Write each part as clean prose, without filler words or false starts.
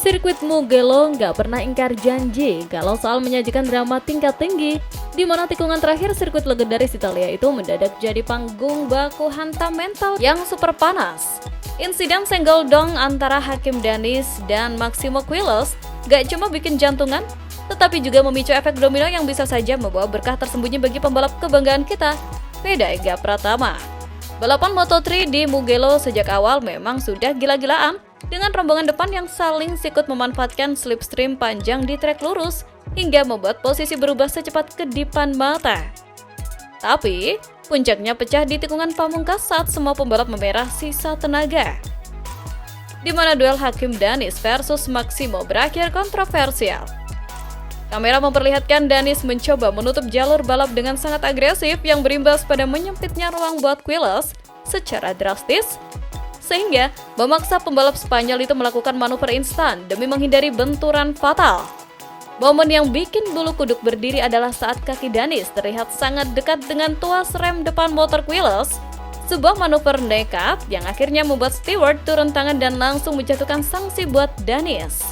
Sirkuit Mugello nggak pernah ingkar janji kalau soal menyajikan drama tingkat tinggi, di mana tikungan terakhir sirkuit legendaris Italia itu mendadak jadi panggung baku hantam mental yang super panas. Insiden senggol dong antara Hakim Danis dan Massimo Quiles gak cuma bikin jantungan, tetapi juga memicu efek domino yang bisa saja membawa berkah tersembunyi bagi pembalap kebanggaan kita, Veda Ega Pratama. Balapan Moto3 di Mugello sejak awal memang sudah gila-gilaan, dengan rombongan depan yang saling sikut memanfaatkan slipstream panjang di trek lurus hingga membuat posisi berubah secepat kedipan mata. Tapi, puncaknya pecah di tikungan pamungkas saat semua pembalap memerah sisa tenaga, di mana duel Hakim Danis versus Massimo berakhir kontroversial. Kamera memperlihatkan Danis mencoba menutup jalur balap dengan sangat agresif yang berimbas pada menyempitnya ruang buat Quiles secara drastis, sehingga memaksa pembalap Spanyol itu melakukan manuver instan demi menghindari benturan fatal. Momen yang bikin bulu kuduk berdiri adalah saat kaki Danis terlihat sangat dekat dengan tuas rem depan motor Quiles, sebuah manuver nekat yang akhirnya membuat steward turun tangan dan langsung menjatuhkan sanksi buat Danis.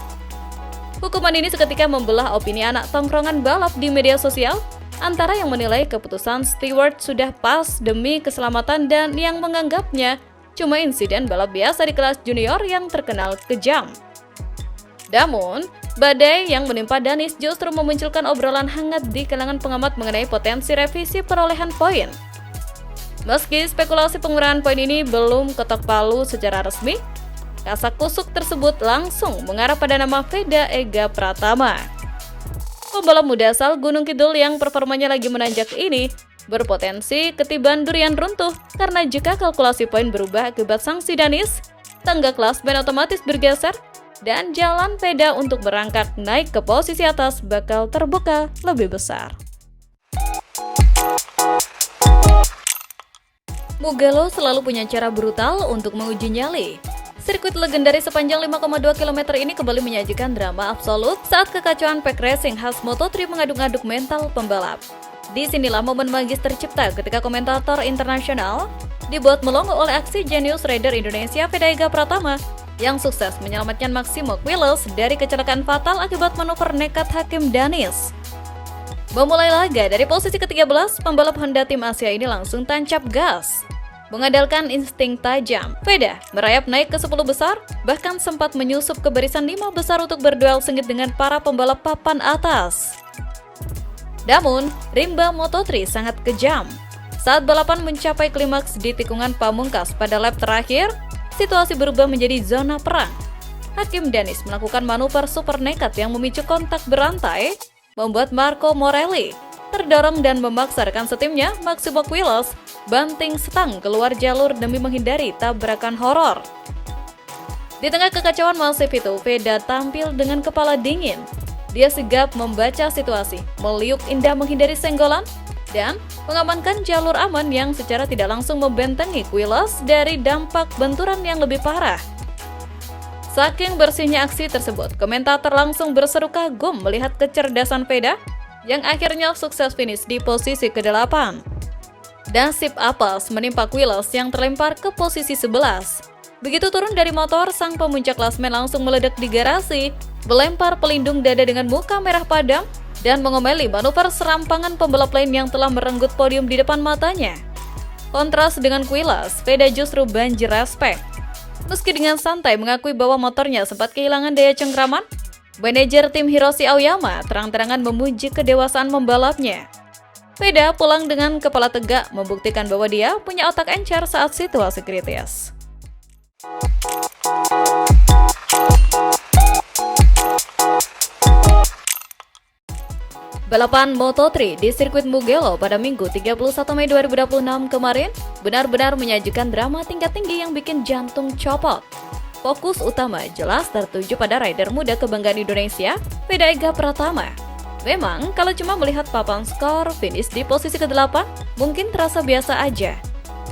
Hukuman ini seketika membelah opini anak tongkrongan balap di media sosial, antara yang menilai keputusan steward sudah pas demi keselamatan dan yang menganggapnya cuma insiden balap biasa di kelas junior yang terkenal kejam. Namun, badai yang menimpa Danis justru memunculkan obrolan hangat di kalangan pengamat mengenai potensi revisi perolehan poin. Meski spekulasi pengurangan poin ini belum ketok palu secara resmi, kasak-kusuk tersebut langsung mengarah pada nama Veda Ega Pratama. Pembalap muda asal Gunung Kidul yang performanya lagi menanjak ini berpotensi ketiban durian runtuh karena jika kalkulasi poin berubah akibat sanksi Danis, tangga klasmen otomatis bergeser dan jalan Veda untuk merangkak naik ke posisi atas bakal terbuka lebih besar. Mugello selalu punya cara brutal untuk menguji nyali. Sirkuit legendaris sepanjang 5,2 km ini kembali menyajikan drama absolut saat kekacauan pack racing khas Moto3 mengaduk-aduk mental pembalap. Disinilah momen magis tercipta ketika komentator internasional dibuat melongo oleh aksi jenius rider Indonesia Veda Ega Pratama yang sukses menyelamatkan Massimo Quiles dari kecelakaan fatal akibat manuver nekat Hakim Danis. Memulai laga dari posisi ke-13, pembalap Honda tim Asia ini langsung tancap gas. Mengandalkan insting tajam, Veda merayap naik ke 10 besar, bahkan sempat menyusup ke barisan 5 besar untuk berduel sengit dengan para pembalap papan atas. Namun, rimba Moto3 sangat kejam. Saat balapan mencapai klimaks di tikungan pamungkas pada lap terakhir, situasi berubah menjadi zona perang. Hakim Danis melakukan manuver super nekat yang memicu kontak berantai, membuat Marco Morelli terdorong dan memaksa rekan setimnya, Massimo Quiles, banting setang keluar jalur demi menghindari tabrakan horor. Di tengah kekacauan masif itu, Veda tampil dengan kepala dingin. Dia sigap membaca situasi, meliuk indah menghindari senggolan, dan mengamankan jalur aman yang secara tidak langsung membentengi Quiles dari dampak benturan yang lebih parah. Saking bersihnya aksi tersebut, komentator langsung berseru kagum melihat kecerdasan Veda yang akhirnya sukses finish di posisi ke-8. Nasib apes menimpa Quiles yang terlempar ke posisi 11. Begitu turun dari motor, sang pemuncak klasmen langsung meledak di garasi, melempar pelindung dada dengan muka merah padam, dan mengomeli manuver serampangan pembalap lain yang telah merenggut podium di depan matanya. Kontras dengan Quiles, Veda justru banjir respek. Meski dengan santai mengakui bahwa motornya sempat kehilangan daya cengkraman, manajer tim Hiroshi Aoyama terang-terangan memuji kedewasaan membalapnya. Veda pulang dengan kepala tegak membuktikan bahwa dia punya otak encer saat situasi kritis. Balapan Moto3 di sirkuit Mugello pada Minggu 31 Mei 2026 kemarin benar-benar menyajikan drama tingkat tinggi yang bikin jantung copot. Fokus utama jelas tertuju pada rider muda kebanggaan Indonesia, Veda Ega Pratama. Memang, kalau cuma melihat papan skor finish di posisi ke-8, mungkin terasa biasa aja.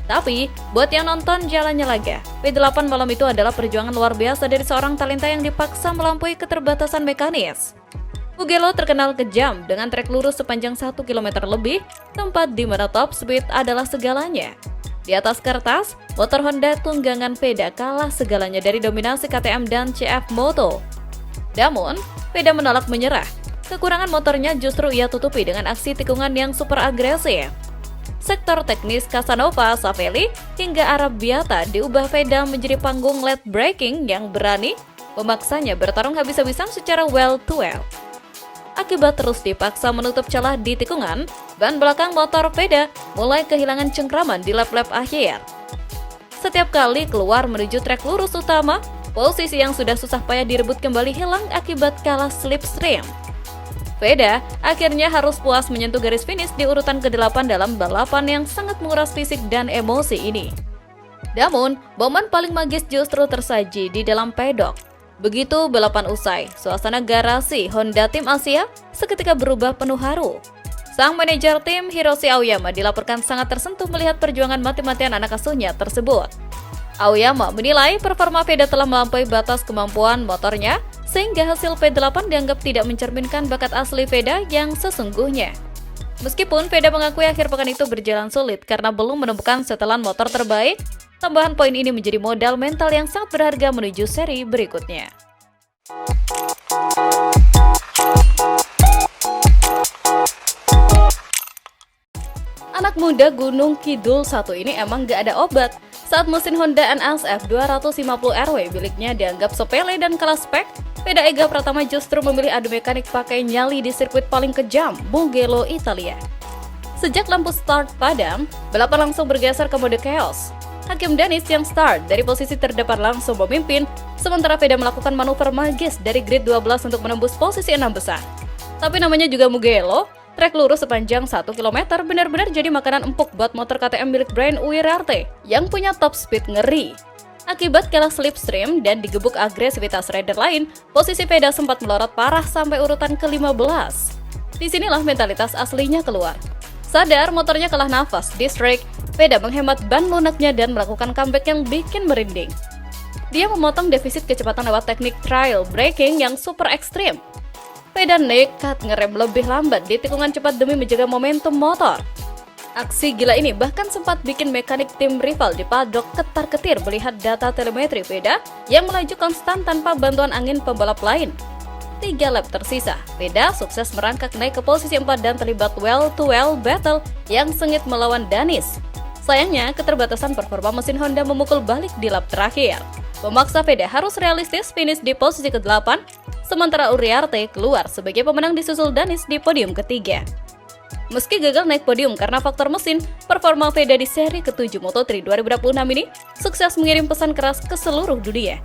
Tapi, buat yang nonton jalannya laga, P8 malam itu adalah perjuangan luar biasa dari seorang talenta yang dipaksa melampaui keterbatasan mekanis. Mugello terkenal kejam dengan trek lurus sepanjang 1 km lebih, tempat di mana top speed adalah segalanya. Di atas kertas, motor Honda tunggangan Veda kalah segalanya dari dominasi KTM dan CF Moto. Namun, Veda menolak menyerah. Kekurangan motornya justru ia tutupi dengan aksi tikungan yang super agresif. Sektor teknis Casanova, Savelli, hingga Arrabbiata diubah Veda menjadi panggung late braking yang berani, memaksanya bertarung habis-habisan secara well-to-well. Akibat terus dipaksa menutup celah di tikungan, ban belakang motor Veda mulai kehilangan cengkraman di lap-lap akhir. Setiap kali keluar menuju trek lurus utama, posisi yang sudah susah payah direbut kembali hilang akibat kalah slipstream. Veda akhirnya harus puas menyentuh garis finish di urutan ke-8 dalam balapan yang sangat menguras fisik dan emosi ini. Namun, momen paling magis justru tersaji di dalam pedok. Begitu balapan usai, suasana garasi Honda Tim Asia seketika berubah penuh haru. Sang manajer tim Hiroshi Aoyama dilaporkan sangat tersentuh melihat perjuangan mati-matian anak asuhnya tersebut. Aoyama menilai performa Veda telah melampaui batas kemampuan motornya, sehingga hasil P8 dianggap tidak mencerminkan bakat asli Veda yang sesungguhnya. Meskipun Veda mengakui akhir pekan itu berjalan sulit karena belum menemukan setelan motor terbaik, tambahan poin ini menjadi modal mental yang sangat berharga menuju seri berikutnya. Anak muda Gunung Kidul 1 ini emang gak ada obat. Saat mesin Honda NSF 250RW miliknya dianggap sepele dan kalah spek, Veda Ega Pratama justru memilih adu mekanik pakai nyali di sirkuit paling kejam, Mugello, Italia. Sejak lampu start padam, balapan langsung bergeser ke mode chaos. Hakim Dennis yang start dari posisi terdepan langsung memimpin, sementara Veda melakukan manuver magis dari grid 12 untuk menembus posisi 6 besar. Tapi namanya juga Mugello, trek lurus sepanjang 1 km benar-benar jadi makanan empuk buat motor KTM milik Brian Uirarte yang punya top speed ngeri. Akibat kalah slipstream dan digebuk agresivitas rider lain, posisi Veda sempat melorot parah sampai urutan ke-15. Disinilah mentalitas aslinya keluar. Sadar motornya kalah nafas di strike, Veda menghemat ban lunaknya dan melakukan comeback yang bikin merinding. Dia memotong defisit kecepatan lewat teknik trial braking yang super ekstrim. Veda nekat ngerem lebih lambat di tikungan cepat demi menjaga momentum motor. Aksi gila ini bahkan sempat bikin mekanik tim rival di paddock ketar-ketir melihat data telemetri Veda yang melaju konstan tanpa bantuan angin pembalap lain. 3 lap tersisa, Veda sukses merangkak naik ke posisi 4 dan terlibat well-to-well battle yang sengit melawan Danis. Sayangnya, keterbatasan performa mesin Honda memukul balik di lap terakhir, memaksa Veda harus realistis finish di posisi ke-8, sementara Uriarte keluar sebagai pemenang disusul Danis di podium ketiga. Meski gagal naik podium karena faktor mesin, performa Veda di seri ke-7 Moto3 2026 ini sukses mengirim pesan keras ke seluruh dunia.